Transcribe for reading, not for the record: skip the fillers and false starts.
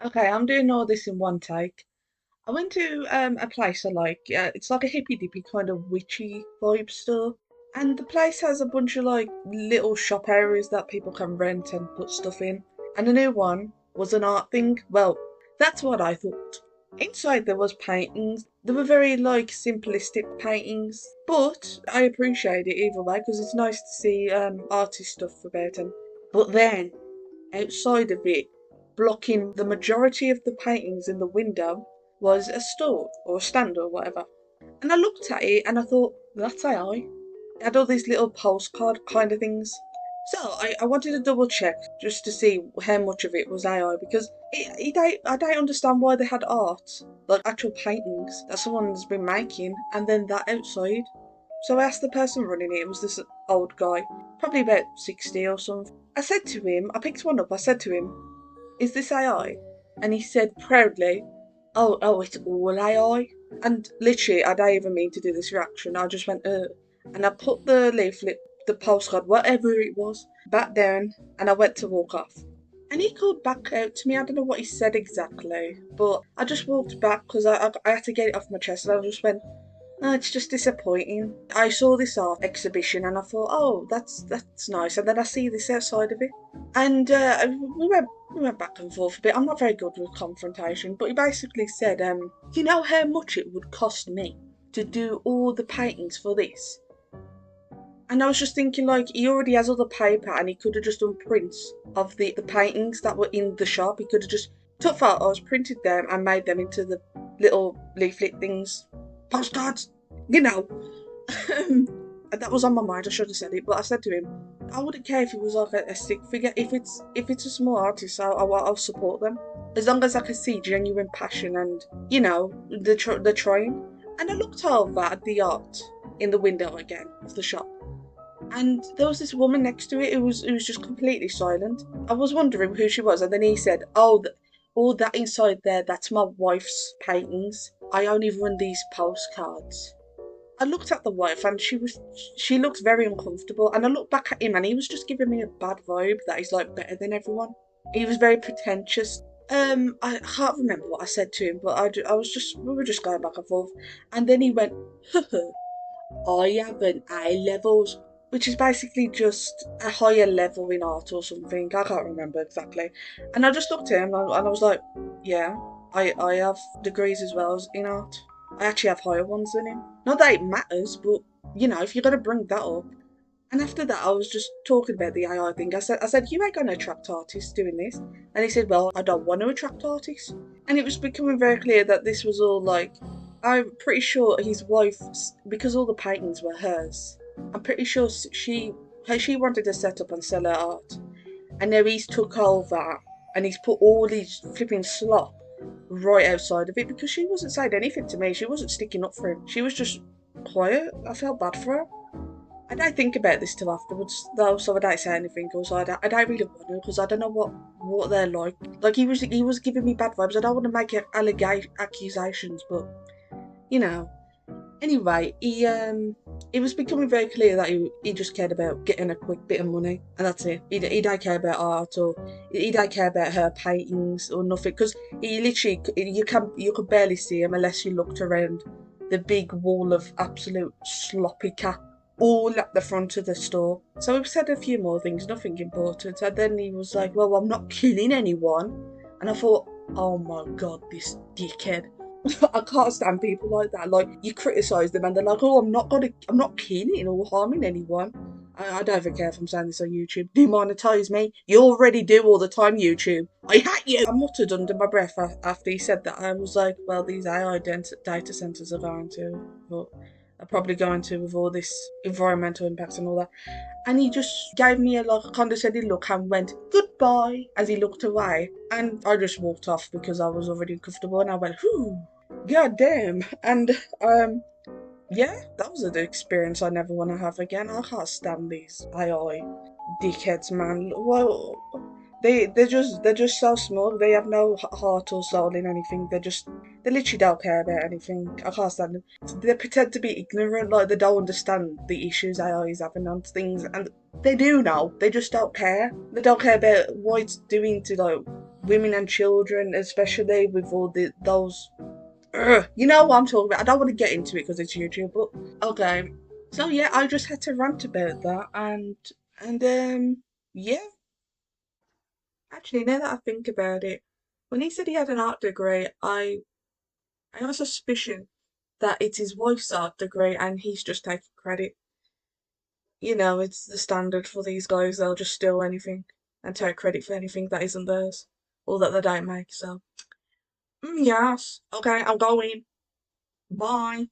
Okay, I'm doing all this in one take. I went to a place I like. It's like a hippy dippy kind of witchy vibe store, and the place has a bunch of like little shop areas that people can rent and put stuff in. And the new one was an art thing. Well, that's what I thought. Inside there was paintings. They were very like simplistic paintings, but I appreciate it either way because it's nice to see artist stuff about them. But then outside of it, blocking the majority of the paintings in the window, was a store or a stand or whatever. And I looked at it and I thought, that's AI. It had all these little postcard kind of things. So I wanted to double check just to see how much of it was AI because I don't understand why they had art, like actual paintings that someone's been making, and then that outside. So I asked the person running it, it was this old guy, probably about 60 or something. I said to him, I picked one up, I said to him, is this AI? And he said proudly, oh, it's all AI. And literally, I don't even mean to do this reaction. I just went, and I put the leaflet, the postcard, whatever it was, back down, and I went to walk off. And he called back out to me. I don't know what he said exactly, but I just walked back because I had to get it off my chest. And I just went, no, it's just disappointing. I saw this art exhibition and I thought, oh, that's nice. And then I see this outside of it, and we went back and forth a bit. I'm not very good with confrontation, but he basically said, you know how much it would cost me to do all the paintings for this? And I was just thinking, like, he already has all the paper and he could have just done prints of the paintings that were in the shop. He could have just took photos, printed them, and made them into the little leaflet things, postcards, you know. And that was on my mind. I should have said it, but I said to him, I wouldn't care if it was like a stick figure. If it's a small artist, I'll support them as long as I can see genuine passion and they're trying. And I looked over at the art in the window again of the shop, and there was this woman next to it who was just completely silent. I was wondering who she was, and then he said, "Oh, all that inside there, that's my wife's paintings. I only run these postcards." I looked at the wife and she looked very uncomfortable, and I looked back at him and he was just giving me a bad vibe that he's like better than everyone. He was very pretentious. I can't remember what I said to him, but I was just we were just going back and forth, and then he went, I have an A levels, which is basically just a higher level in art or something. I can't remember exactly. And I just looked at him and I was like, yeah, I have degrees as well as in art. I actually have higher ones than him. Not that it matters, but if you're gonna bring that up. And after that, I was just talking about the AI thing. I said, you ain't gonna attract artists doing this. And he said, well, I don't want to attract artists. And it was becoming very clear that this was all like, I'm pretty sure his wife, because all the paintings were hers. I'm pretty sure she wanted to set up and sell her art, and now he's took over and he's put all these flipping slop right outside of it because she wasn't saying anything to me. She wasn't sticking up for him. She was just quiet. I felt bad for her. I don't think about this till afterwards, though, so I don't say anything. Also, I don't really want to because I don't know what they're like. Like he was giving me bad vibes. I don't want to make accusations, but you know. Anyway, it was becoming very clear that he just cared about getting a quick bit of money, and that's it. He don't care about art, or he don't care about her paintings or nothing, because he literally you could barely see him unless you looked around the big wall of absolute sloppy cat all at the front of the store. So we said a few more things, nothing important, and then he was like, "Well, I'm not killing anyone," and I thought, "Oh my god, this dickhead." I can't stand people like that. Like you criticise them and they're like, "Oh, I'm not killing or harming anyone." I don't even care if I'm saying this on YouTube. Demonetise me. You already do all the time, YouTube. I hate you. I muttered under my breath after he said that. I was like, "Well, these AI data centers are going to, but are probably going to with all this environmental impacts and all that." And he just gave me a like condescending look and went goodbye as he looked away. And I just walked off because I was already uncomfortable. And I went, "Whew, god damn." And yeah, that was an experience I never want to have again. I can't stand these AI dickheads, man. Well, they're just so small. They have no heart or soul in anything. They literally don't care about anything. I can't stand them. They pretend to be ignorant, like they don't understand the issues AI is having on things, and they do know. They just don't care. They don't care about what it's doing to like women and children, especially with all those. You know what I'm talking about. I don't want to get into it because it's YouTube, but okay. So yeah, I just had to rant about that, and yeah. Actually, now that I think about it, when he said he had an art degree, I have a suspicion that it's his wife's art degree and he's just taking credit. You know, it's the standard for these guys. They'll just steal anything and take credit for anything that isn't theirs or that they don't make. So, yes. Okay, I'm going. Bye.